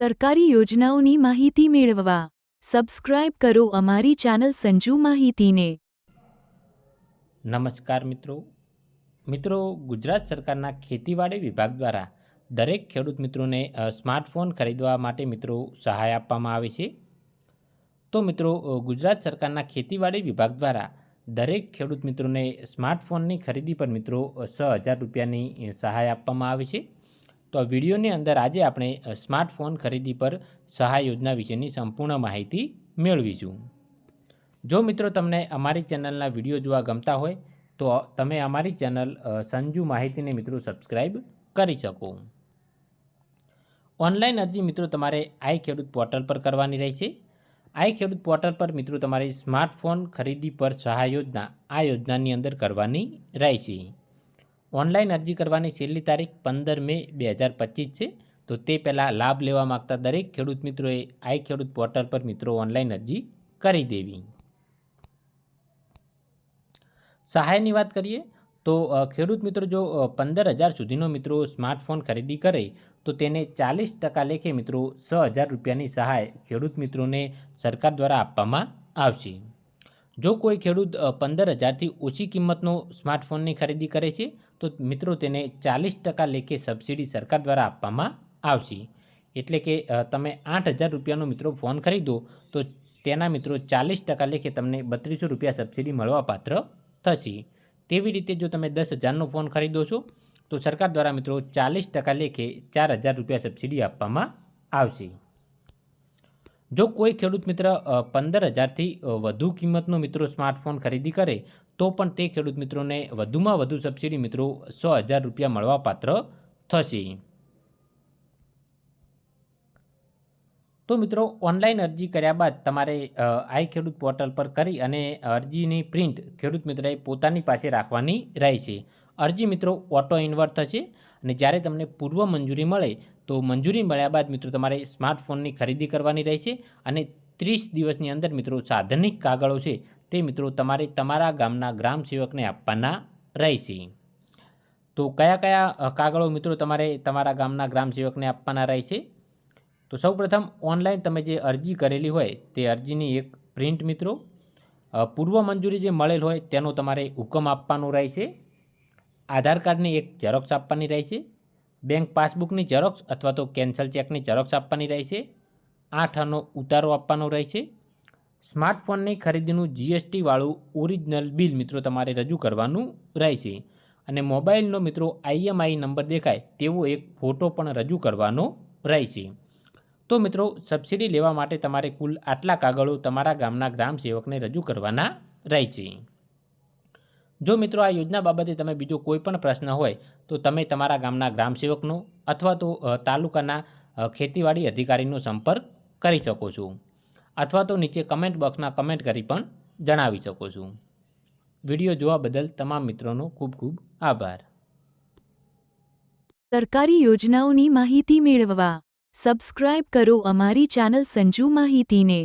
સરકારી યોજનાઓની માહિતી મેળવવા સબસ્ક્રાઇબ કરો અમારી ચેનલ સંજુ માહિતીને। નમસ્કાર મિત્રો ગુજરાત સરકારના ખેતીવાડી વિભાગ દ્વારા દરેક ખેડૂત મિત્રોને સ્માર્ટફોન ખરીદવા માટે મિત્રો સહાય આપવામાં આવે છે। તો મિત્રો ગુજરાત સરકારના ખેતીવાડી વિભાગ દ્વારા દરેક ખેડૂત મિત્રોને સ્માર્ટફોનની ખરીદી પર મિત્રો 6,000 રૂપિયાની સહાય આપવામાં આવે છે। તો આ વિડીયોની અંદર આજે આપણે સ્માર્ટફોન ખરીદી પર સહાય યોજના વિશેની સંપૂર્ણ માહિતી મેળવીશું। જો મિત્રો તમને અમારી ચેનલના વિડીયો જોવા ગમતા હોય તો તમે અમારી ચેનલ સંજુ માહિતીને મિત્રો સબસ્ક્રાઈબ કરી શકો। ઓનલાઈન અરજી મિત્રો તમારે આઈ ખેડૂત પોર્ટલ પર કરવાની રહેશે। આઈ ખેડૂત પોર્ટલ પર મિત્રો તમારે સ્માર્ટફોન ખરીદી પર સહાય યોજના આ યોજનાની અંદર કરવાની રહેશે। ઓનલાઈન અરજી કરવાની છેલ્લી તારીખ 15 મે 2025 છે। તો તે પહેલાં લાભ લેવા માગતા દરેક ખેડૂત મિત્રોએ આઈ ખેડૂત પોર્ટલ પર મિત્રો ઓનલાઈન અરજી કરી દેવી। સહાયની વાત કરીએ તો ખેડૂત મિત્રો જો 15,000 સુધીનો મિત્રો સ્માર્ટફોન ખરીદી કરે તો તેને 40% લેખે મિત્રો 6,000 રૂપિયાની સહાય ખેડૂત મિત્રોને સરકાર દ્વારા આપવામાં આવશે। જો કોઈ ખેડૂત 15,000થી ઓછી કિંમતનો સ્માર્ટફોનની ખરીદી કરે છે તો મિત્રો તેને 40% લેખે સબસિડી સરકાર દ્વારા આપવામાં આવશે। એટલે કે તમે 8,000 રૂપિયાનો મિત્રો ફોન ખરીદો તો તેના મિત્રો 40% લેખે તમને 3200 રૂપિયા સબસિડી મળવાપાત્ર થશે। તેવી રીતે જો તમે 10,000નો ફોન ખરીદો છો તો સરકાર દ્વારા મિત્રો 40% લેખે 4,000 રૂપિયા સબસિડી આપવામાં આવશે। જો કોઈ ખેડૂત મિત્ર 15,000થી વધુ કિંમતનો મિત્રો સ્માર્ટફોન ખરીદી કરે તો પણ તે ખેડૂત મિત્રોને વધુમાં વધુ સબસિડી મિત્રો 100,000 રૂપિયા મળવાપાત્ર થશે। તો મિત્રો ઓનલાઈન અરજી કર્યા બાદ તમારે આઈ ખેડૂત પોર્ટલ પર કરી અને અરજીની પ્રિન્ટ ખેડૂત મિત્રએ પોતાની પાસે રાખવાની રહેશે। અરજી મિત્રો ઓટો ઇન્વર્ટ થશે અને જ્યારે તમને પૂર્વ મંજૂરી મળે તો મંજૂરી મળ્યા બાદ મિત્રો તમારે સ્માર્ટફોનની ખરીદી કરવાની રહેશે અને 30 દિવસની અંદર મિત્રો સાધનિક કાગળો છે તે મિત્રો તમારે તમારા ગામના ગ્રામ સેવકને આપવાના રહેશે। તો કયા કયા કાગળો મિત્રો તમારે તમારા ગામના ગ્રામ સેવકને આપવાના રહેશે? તો સૌપ્રથમ ઓનલાઈન તમે જે અરજી કરેલી હોય તે અરજીની એક પ્રિન્ટ મિત્રો, પૂર્વ મંજૂરી જે મળેલ હોય તેનો તમારે હુકમ આપવાનો રહેશે, આધાર કાર્ડની એક ઝેરોક્સ આપવાની રહેશે, બેંક પાસબુકની ઝેરોક્સ અથવા તો કેન્સલ ચેકની ઝેરોક્સ આપવાની રહેશે, 8 આનો ઉતારો આપવાનો રહેશે, સ્માર્ટફોનની ખરીદીનું GST વાળું ઓરિજિનલ બિલ મિત્રો તમારે રજૂ કરવાનું રહેશે અને મોબાઈલનો મિત્રો IMEI નંબર દેખાય તેવો એક ફોટો પણ રજૂ કરવાનો રહેશે। તો મિત્રો સબસિડી લેવા માટે તમારે કુલ આટલા કાગળો તમારા ગામના ગ્રામ સેવકને રજૂ કરવાના રહેશે। જો મિત્રો આ યોજના બાબતે તમે બીજો કોઈ પણ પ્રશ્ન હોય તો તમે તમારા ગામના ગ્રામ સેવકનો અથવા તો તાલુકાના ખેતીવાડી અધિકારીનો સંપર્ક કરી શકો છો અથવા તો નીચે કમેન્ટ બોક્સમાં કમેન્ટ કરી પણ જણાવી શકો છો। વિડીયો જોવા બદલ તમામ મિત્રોનો ખૂબ ખૂબ આભાર। સરકારી યોજનાઓની માહિતી મેળવવા સબસ્ક્રાઇબ કરો અમારી ચેનલ સંજુ માહિતીને।